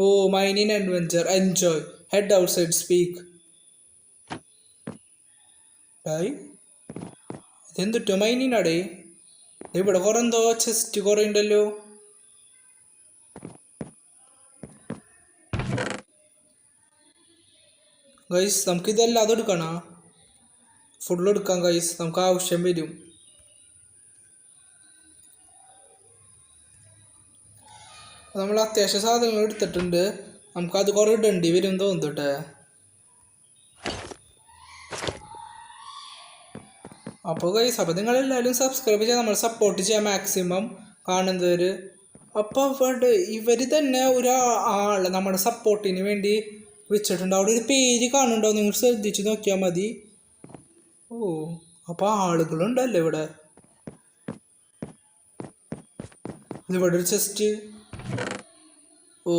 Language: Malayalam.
ഓ മൈനിൻ adventure enjoy head outside speak. ഡായ് ഇതെന്തുട്ടോ മൈനിനാടേ? ഇവിടെ കുറെ എന്തോ ചെസ്റ്റ് കുറെ ഉണ്ടല്ലോ. ഗൈസ് നമുക്ക് ഇതെല്ലാം അതെടുക്കണോ? ഫുള്ള് എടുക്കാം ഗൈസ്, നമുക്ക് ആവശ്യം വരും. നമ്മൾ അത്യാവശ്യ സാധനങ്ങൾ എടുത്തിട്ടുണ്ട്, നമുക്കത് കുറെ ഇടേണ്ടി വരും തോന്നുന്നുട്ടെ. അപ്പോൾ ഗൈസ്, അപ്പോൾ നിങ്ങളെല്ലാവരും സബ്സ്ക്രൈബ് ചെയ്യാൻ നമ്മൾ സപ്പോർട്ട് ചെയ്യാം മാക്സിമം കാണുന്നവർ. അപ്പോൾ അവിടെ ഇവർ തന്നെ ഒരാൾ നമ്മുടെ സപ്പോർട്ടിന് വേണ്ടി വെച്ചിട്ടുണ്ട്. അവിടെ ഒരു പേര് കാണുന്നുണ്ടോ? നിങ്ങൾ ശ്രദ്ധിച്ച് നോക്കിയാൽ മതി. ഓ അപ്പോൾ ആളുകളുണ്ടല്ലേ ഇവിടെ. ഇവിടെ ഒരു ചെസ്റ്റ്. ഓ